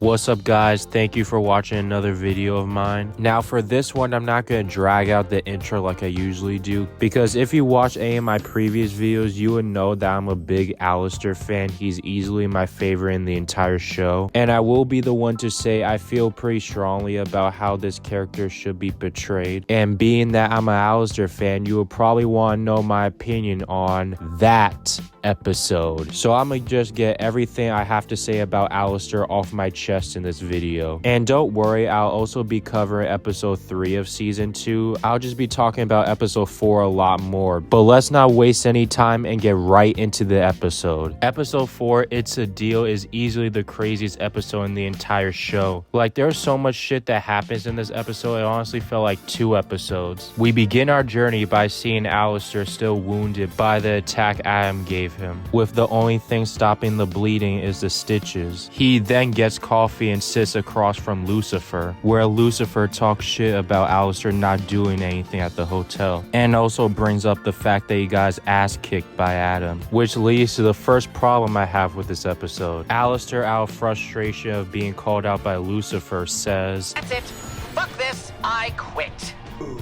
What's up guys, thank you for watching another video of mine. Now for this one, I'm not going to drag out the intro like I usually do, because if you watch any of my previous videos, you would know that I'm a big Alastor fan. He's easily my favorite in the entire show, and I will be the one to say I feel pretty strongly about how this character should be portrayed. And being that I'm an Alastor fan, you will probably want to know my opinion on that episode. So I'm gonna just get everything I have to say about Alastor off my chest in this video. And don't worry, I'll also be covering episode 3 of season 2. I'll just be talking about episode 4 a lot more. But let's not waste any time and get right into the episode. Episode 4, It's a Deal, is easily the craziest episode in the entire show. Like, there's so much shit that happens in this episode, it honestly felt like 2 episodes. We begin our journey by seeing Alastor still wounded by the attack Adam gave him, with the only thing stopping the bleeding is the stitches. He then gets coffee and sits across from Lucifer, where Lucifer talks shit about Alastor not doing anything at the hotel, and also brings up the fact that he got his ass kicked by Adam, which leads to the first problem I have with this episode. Alastor, out of frustration of being called out by Lucifer, says, "That's it. Fuck this. I quit."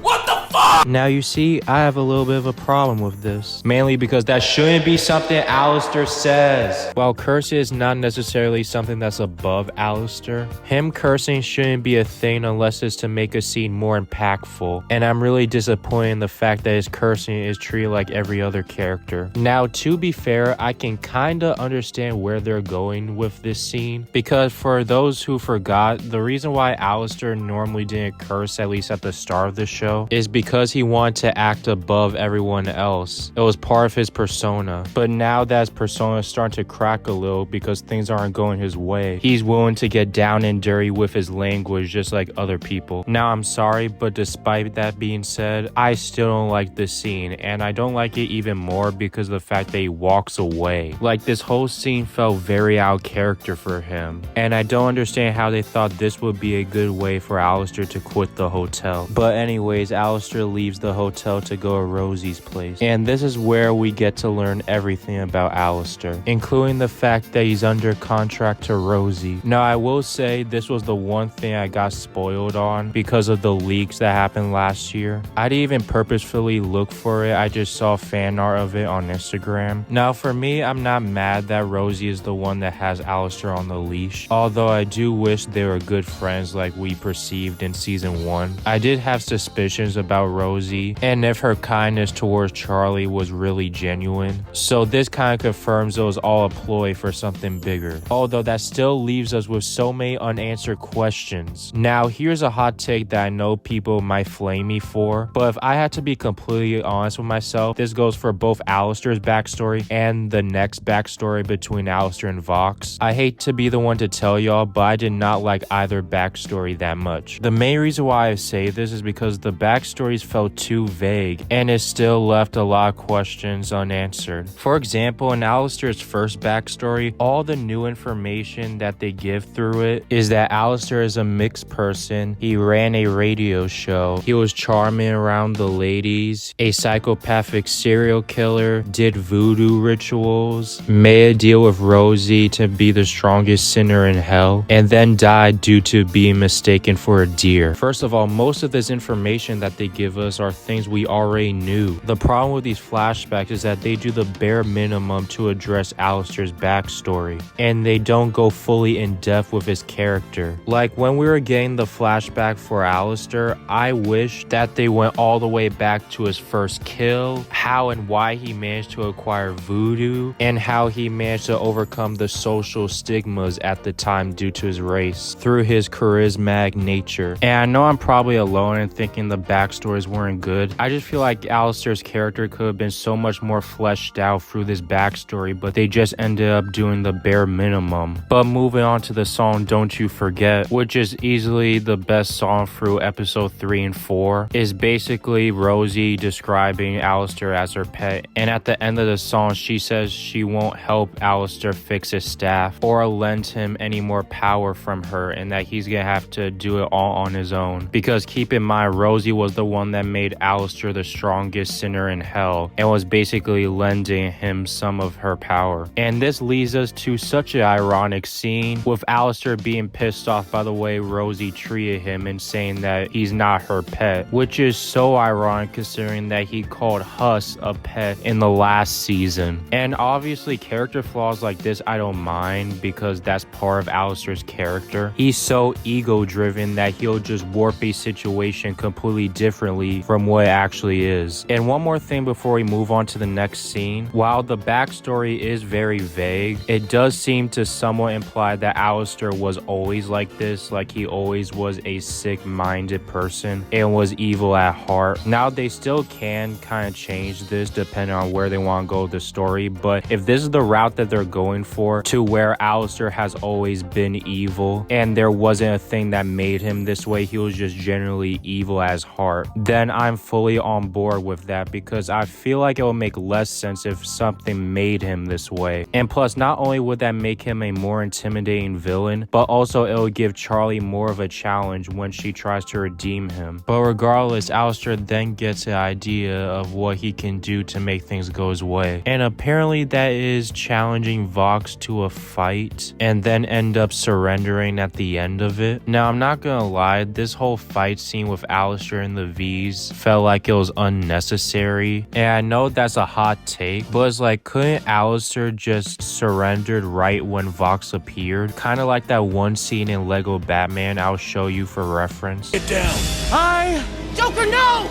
What the fuck? Now you see, I have a little bit of a problem with this. Mainly because that shouldn't be something Alastor says. While cursing is not necessarily something that's above Alastor, him cursing shouldn't be a thing unless it's to make a scene more impactful. And I'm really disappointed in the fact that his cursing is treated like every other character. Now, to be fair, I can kinda understand where they're going with this scene. Because for those who forgot, the reason why Alastor normally didn't curse, at least at the start of the show, is because he wanted to act above everyone else. It was part of his persona. But now that his persona is starting to crack a little because things aren't going his way, he's willing to get down and dirty with his language just like other people. Now I'm sorry, but despite that being said, I still don't like this scene, and I don't like it even more because of the fact that he walks away. Like, this whole scene felt very out of character for him, and I don't understand how they thought this would be a good way for Alastor to quit the hotel. But anyways, Alastor leaves the hotel to go to Rosie's place, and this is where we get to learn everything about Alastor, including the fact that he's under contract to Rosie. Now I will say this was the one thing I got spoiled on because of the leaks that happened last year. I didn't even purposefully look for it, I just saw fan art of it on Instagram. Now for me, I'm not mad that Rosie is the one that has Alastor on the leash, although I do wish they were good friends like we perceived in season 1. I did have suspicions about Rosie and if her kindness towards Charlie was really genuine, so this kind of confirms it was all a ploy for something bigger, although that still leaves us with so many unanswered questions. Now here's a hot take that I know people might flame me for, but if I had to be completely honest with myself, this goes for both Alastor's backstory and the next backstory between Alastor and Vox. I hate to be the one to tell y'all, but I did not like either backstory that much. The main reason why I say this is because the backstories felt too vague, and it still left a lot of questions unanswered. For example, in Alastor's first backstory, all the new information that they give through it is that Alastor is a mixed person, he ran a radio show, he was charming around the ladies, a psychopathic serial killer, did voodoo rituals, made a deal with Rosie to be the strongest sinner in hell, and then died due to being mistaken for a deer. First of all, most of this information that they give us are things we already knew. The problem with these flashbacks is that they do the bare minimum to address Alastor's backstory, and they don't go fully in depth with his character. Like when we were getting the flashback for Alastor, I wish that they went all the way back to his first kill, how and why he managed to acquire voodoo, and how he managed to overcome the social stigmas at the time due to his race through his charismatic nature. And I know I'm probably alone in thinking the backstories weren't good. I just feel like Alastor's character could have been so much more fleshed out through this backstory, but they just ended up doing the bare minimum. But moving on to the song Don't You Forget, which is easily the best song through episode 3 and 4, is basically Rosie describing Alastor as her pet, and at the end of the song she says she won't help Alastor fix his staff or lend him any more power from her, and that he's gonna have to do it all on his own. Because keep in mind, Rosie was the one that made Alastor the strongest sinner in hell and was basically lending him some of her power. And this leads us to such an ironic scene with Alastor being pissed off by the way Rosie treated him and saying that he's not her pet, which is so ironic considering that he called Huss a pet in the last season. And obviously character flaws like this I don't mind because that's part of Alastor's character. He's so ego driven that he'll just warp a situation completely differently from what it actually is. And one more thing before we move on to the next scene. While the backstory is very vague, it does seem to somewhat imply that Alastor was always like this, like he always was a sick-minded person and was evil at heart. Now they still can kind of change this depending on where they want to go with the story, but if this is the route that they're going for, to where Alastor has always been evil and there wasn't a thing that made him this way, he was just generally evil as heart, then I'm fully on board with that because I feel like it will make less sense if something made him this way. And plus, not only would that make him a more intimidating villain, but also it will give Charlie more of a challenge when she tries to redeem him. But regardless, Alastor then gets an idea of what he can do to make things go his way. And apparently that is challenging Vox to a fight and then end up surrendering at the end of it. Now, I'm not gonna lie, this whole fight scene with Alastor and the V's felt like it was unnecessary. And I know that's a hot take, but it's like, couldn't Alastor just surrendered right when Vox appeared? Kind of like that one scene in Lego Batman I'll show you for reference. Get down. Joker, no!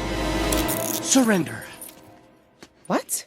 Surrender. What?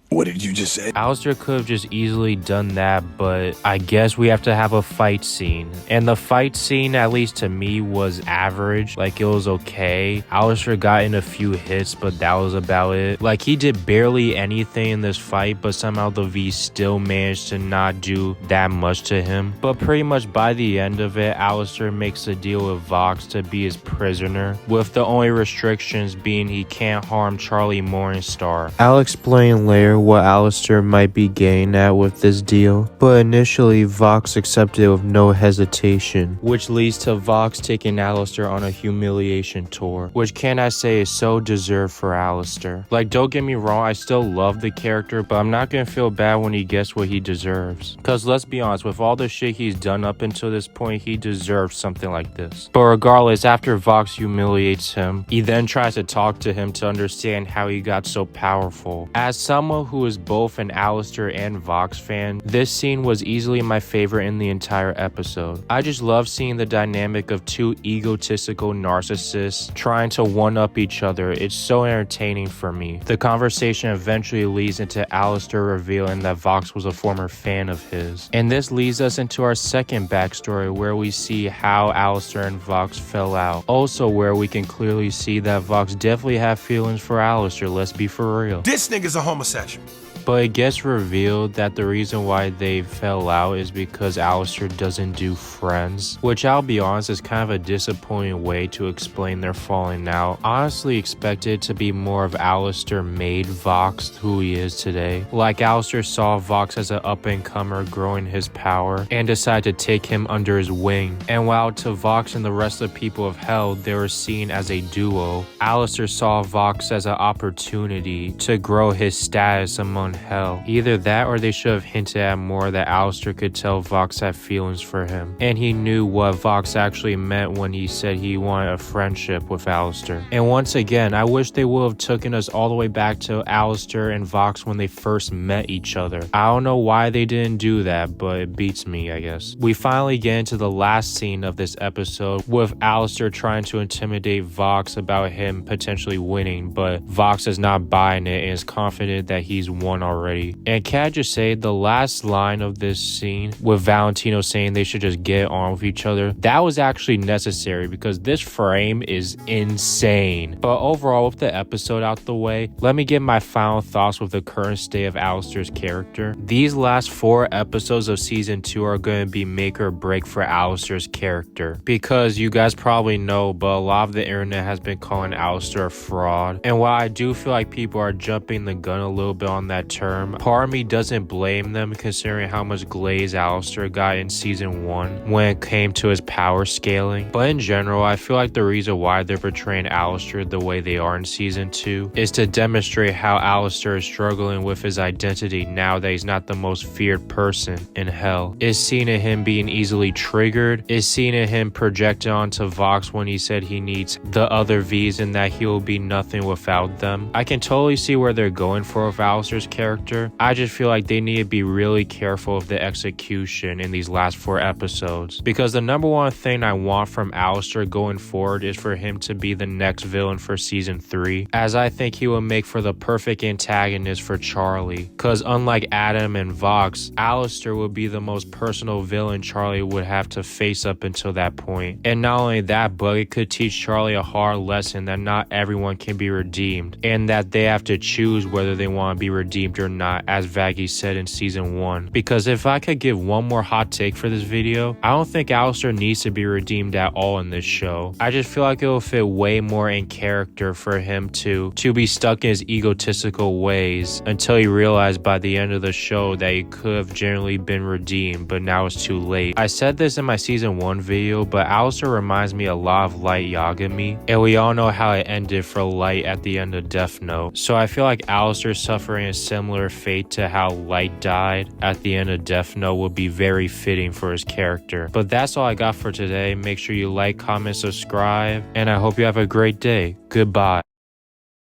What did you just say? Alastor could have just easily done that, but I guess we have to have a fight scene. And the fight scene, at least to me, was average. Like, it was okay. Alastor got in a few hits, but that was about it. Like, he did barely anything in this fight, but somehow the V still managed to not do that much to him. But pretty much by the end of it, Alastor makes a deal with Vox to be his prisoner, with the only restrictions being he can't harm Charlie Morningstar. I'll explain later what Alastor might be getting at with this deal, but initially Vox accepted with no hesitation, which leads to Vox taking Alastor on a humiliation tour, which can I say is so deserved for Alastor. Like, don't get me wrong, I still love the character, but I'm not gonna feel bad when he gets what he deserves. Cause let's be honest, with all the shit he's done up until this point, he deserves something like this. But regardless, after Vox humiliates him, he then tries to talk to him to understand how he got so powerful. As someone who is both an Alastor and Vox fan, this scene was easily my favorite in the entire episode. I just love seeing the dynamic of two egotistical narcissists trying to one-up each other. It's so entertaining for me. The conversation eventually leads into Alastor revealing that Vox was a former fan of his. And this leads us into our second backstory where we see how Alastor and Vox fell out. Also where we can clearly see that Vox definitely had feelings for Alastor, let's be for real. This nigga's a homosexual. But it gets revealed that the reason why they fell out is because Alastor doesn't do friends, which I'll be honest is kind of a disappointing way to explain their falling out. Honestly expected it to be more of Alastor made Vox who he is today. Like Alastor saw Vox as an up-and-comer growing his power and decided to take him under his wing. And while to Vox and the rest of the people of Hell they were seen as a duo, Alastor saw Vox as an opportunity to grow his status among Hell. Either that or they should have hinted at more that Alastor could tell Vox had feelings for him. And he knew what Vox actually meant when he said he wanted a friendship with Alastor. And once again, I wish they would have taken us all the way back to Alastor and Vox when they first met each other. I don't know why they didn't do that, but it beats me, I guess. We finally get into the last scene of this episode with Alastor trying to intimidate Vox about him potentially winning, but Vox is not buying it and is confident that he's won already. And can I just say, the last line of this scene with Valentino saying they should just get on with each other, that was actually necessary because this frame is insane. But overall, with the episode out the way, let me give my final thoughts with the current state of Alastor's character. These last 4 episodes of season 2 are going to be make or break for Alastor's character, because you guys probably know, but a lot of the internet has been calling Alastor a fraud. And while I do feel like people are jumping the gun a little bit on that term. Part of me doesn't blame them considering how much glaze Alastor got in season 1 when it came to his power scaling. But in general, I feel like the reason why they're portraying Alastor the way they are in season 2 is to demonstrate how Alastor is struggling with his identity now that he's not the most feared person in hell. Is seen in him being easily triggered, is seen in him projected onto Vox when he said he needs the other V's and that he will be nothing without them. I can totally see where they're going for with Alastor's character. I just feel like they need to be really careful of the execution in these last 4 episodes, because the number one thing I want from Alastor going forward is for him to be the next villain for season 3, as I think he will make for the perfect antagonist for Charlie, because unlike Adam and Vox, Alastor would be the most personal villain Charlie would have to face up until that point. And not only that, but it could teach Charlie a hard lesson that not everyone can be redeemed, and that they have to choose whether they want to be redeemed or not, as Vaggie said in season 1. Because if I could give one more hot take for this video, I don't think Alastor needs to be redeemed at all in this show. I just feel like it will fit way more in character for him to be stuck in his egotistical ways until he realized by the end of the show that he could have generally been redeemed, but now it's too late. I said this in my season 1 video, but Alastor reminds me a lot of Light Yagami, and we all know how it ended for Light at the end of Death Note. So I feel like Alastor suffering a similar fate to how Light died at the end of Death Note would be very fitting for his character. But that's all I got for today. Make sure you like, comment, subscribe, and I hope you have a great day. Goodbye.